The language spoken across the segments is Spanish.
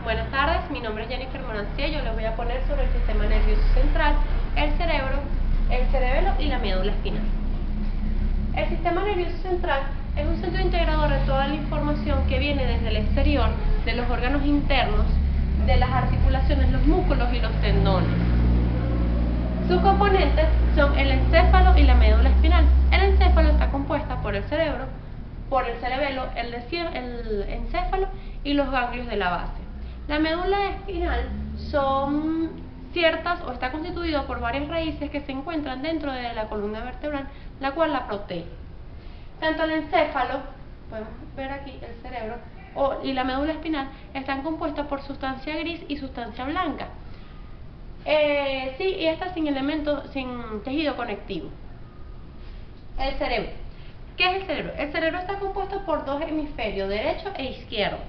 Buenas tardes, mi nombre es Jennifer Morancia y yo les voy a poner sobre el sistema nervioso central, el cerebro, el cerebelo y la médula espinal. El sistema nervioso central es un centro integrador de toda la información que viene desde el exterior, de los órganos internos, de las articulaciones, los músculos y los tendones. Sus componentes son el encéfalo y la médula espinal. El encéfalo está compuesta por el cerebro, por el cerebelo, el encéfalo y los ganglios de la base. La médula espinal son ciertas o está constituido por varias raíces que se encuentran dentro de la columna vertebral, la cual la protege. Tanto el encéfalo, podemos ver aquí el cerebro, y la médula espinal están compuestas por sustancia gris y sustancia blanca. Y esta sin tejido conectivo. El cerebro. ¿Qué es el cerebro? El cerebro está compuesto por dos hemisferios, derecho e izquierdo.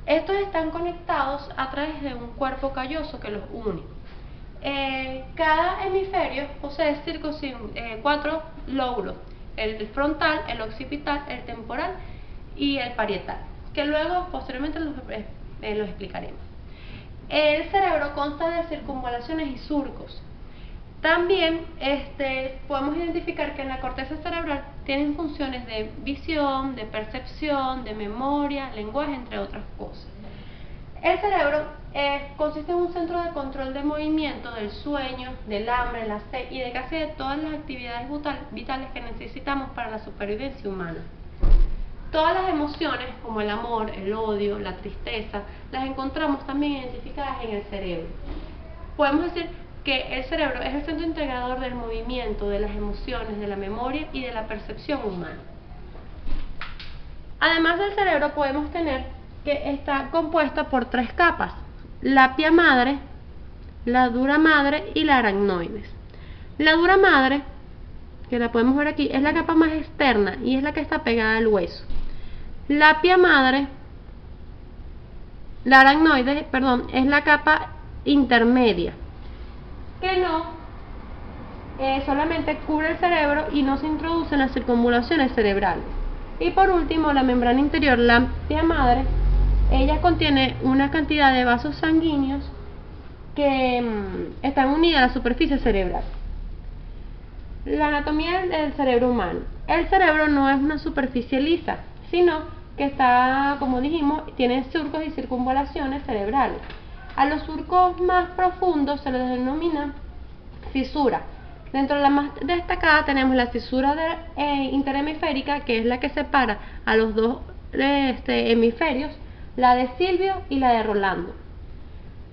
Estos están conectados a través de un cuerpo calloso que los une. Cada hemisferio posee 4 lóbulos: el frontal, el occipital, el temporal y el parietal, que luego posteriormente los explicaremos. El cerebro consta de circunvalaciones y surcos. También podemos identificar que en la corteza cerebral tienen funciones de visión, de percepción, de memoria, lenguaje, entre otras cosas. El cerebro consiste en un centro de control de movimiento, del sueño, del hambre, la sed y de casi de todas las actividades vitales que necesitamos para la supervivencia humana. Todas las emociones, como el amor, el odio, la tristeza, las encontramos también identificadas en el cerebro. Podemos decir que el cerebro es el centro integrador del movimiento, de las emociones, de la memoria y de la percepción humana. Además del cerebro podemos tener que está compuesta por 3 capas: la pia madre, la dura madre y la aracnoides. La dura madre, que la podemos ver aquí, es la capa más externa y es la que está pegada al hueso. La pia madre, la aracnoide, es la capa intermedia, que solamente cubre el cerebro y no se introduce en las circunvalaciones cerebrales. Y por último, la membrana interior, la pia madre, ella contiene una cantidad de vasos sanguíneos que están unidos a la superficie cerebral. La anatomía del cerebro humano. El cerebro no es una superficie lisa, sino que está, como dijimos, tiene surcos y circunvalaciones cerebrales. A los surcos más profundos se les denomina fisura. Dentro de la más destacada tenemos la fisura interhemisférica, que es la que separa a los dos hemisferios, la de Silvio y la de Rolando.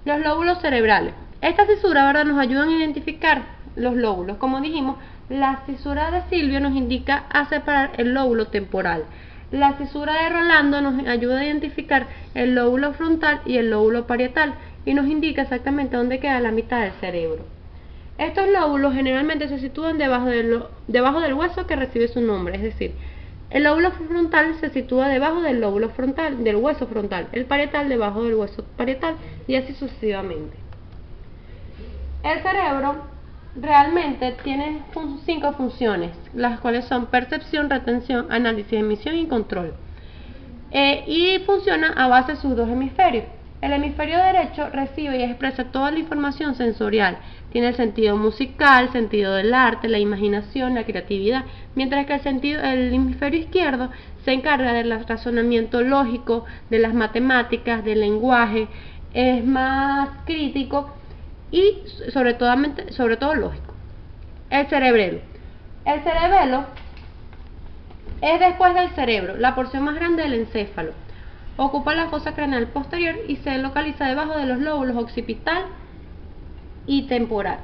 Los lóbulos cerebrales. Esta fisura, nos ayudan a identificar los lóbulos. Como dijimos, la fisura de Silvio nos indica a separar el lóbulo temporal. La fisura de Rolando nos ayuda a identificar el lóbulo frontal y el lóbulo parietal y nos indica exactamente dónde queda la mitad del cerebro. Estos lóbulos generalmente se sitúan debajo del hueso que recibe su nombre, es decir, el lóbulo frontal se sitúa debajo del lóbulo frontal, del hueso frontal, el parietal debajo del hueso parietal y así sucesivamente. El cerebro realmente tiene 5 funciones, las cuales son percepción, retención, análisis, emisión y control. Y funciona a base de sus 2 hemisferios. El hemisferio derecho recibe y expresa toda la información sensorial. Tiene el sentido musical, sentido del arte, la imaginación, la creatividad, mientras que el hemisferio izquierdo se encarga del razonamiento lógico, de las matemáticas, del lenguaje, es más crítico y sobre todo lógico. El cerebelo. El cerebelo es después del cerebro, la porción más grande del encéfalo. Ocupa la fosa craneal posterior y se localiza debajo de los lóbulos occipital y temporal.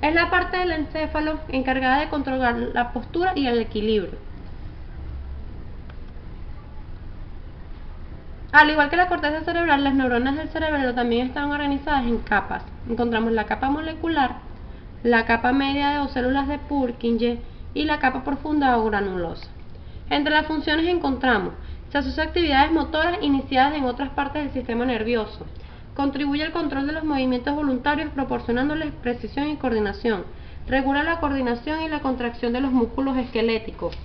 Es la parte del encéfalo encargada de controlar la postura y el equilibrio. Al igual que la corteza cerebral, las neuronas del cerebelo también están organizadas en capas. Encontramos la capa molecular, la capa media o células de Purkinje y la capa profunda o granulosa. Entre las funciones encontramos: se asocia a actividades motoras iniciadas en otras partes del sistema nervioso. Contribuye al control de los movimientos voluntarios proporcionándoles precisión y coordinación. Regula la coordinación y la contracción de los músculos esqueléticos.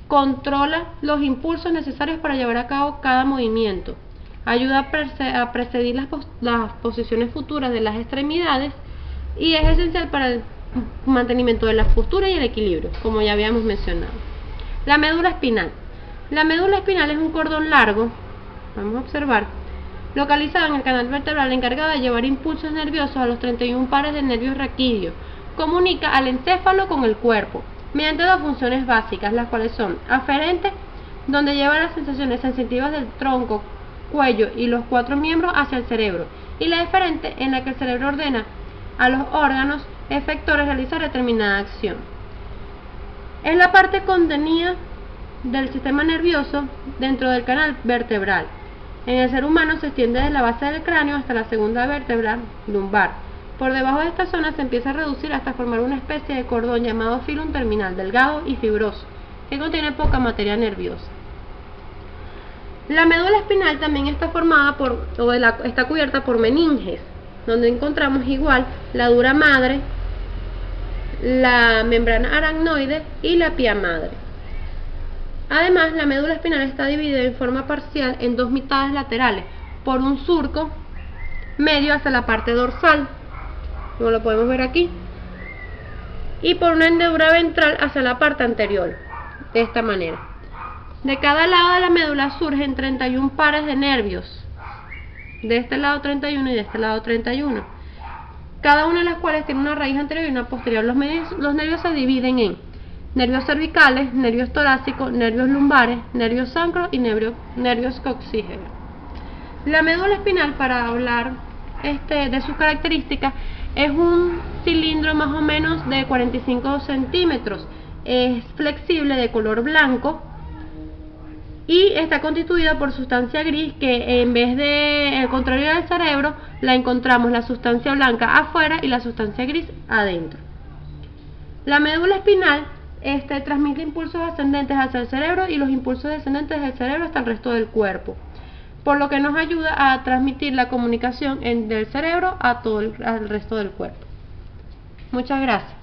Controla los impulsos necesarios para llevar a cabo cada movimiento. ayuda a precedir las posiciones futuras de las extremidades y es esencial para el mantenimiento de la postura y el equilibrio, como ya habíamos mencionado. La médula espinal. La médula espinal es un cordón largo, vamos a observar, localizado en el canal vertebral encargado de llevar impulsos nerviosos a los 31 pares de nervios raquídeos. Comunica al encéfalo con el cuerpo mediante dos funciones básicas, las cuales son aferente, donde lleva las sensaciones sensitivas del tronco, cuello y los 4 miembros hacia el cerebro, y la deferente, en la que el cerebro ordena a los órganos efectores realizar determinada acción. Es la parte contenida del sistema nervioso dentro del canal vertebral. En el ser humano se extiende desde la base del cráneo hasta la segunda vértebra lumbar. Por debajo de esta zona se empieza a reducir hasta formar una especie de cordón llamado filum terminal, delgado y fibroso, que contiene poca materia nerviosa. La médula espinal también está formada está cubierta por meninges, donde encontramos igual la dura madre, la membrana aracnoide y la pía madre. Además, la médula espinal está dividida en forma parcial en dos mitades laterales, por un surco medio hacia la parte dorsal, como lo podemos ver aquí, y por una hendidura ventral hacia la parte anterior, de esta manera. De cada lado de la médula surgen 31 pares de nervios, de este lado 31 y de este lado 31, cada una de las cuales tiene una raíz anterior y una posterior. Los nervios se dividen en nervios cervicales, nervios torácicos, nervios lumbares, nervios sacros y nervios coxígeos. La médula espinal, para hablar de sus características, es un cilindro más o menos de 45 centímetros, es flexible, de color blanco y está constituida por sustancia gris, que en vez de, al contrario del cerebro, la encontramos la sustancia blanca afuera y la sustancia gris adentro. La médula espinal transmite impulsos ascendentes hacia el cerebro y los impulsos descendentes del cerebro hasta el resto del cuerpo, por lo que nos ayuda a transmitir la comunicación del cerebro al resto del cuerpo. Muchas gracias.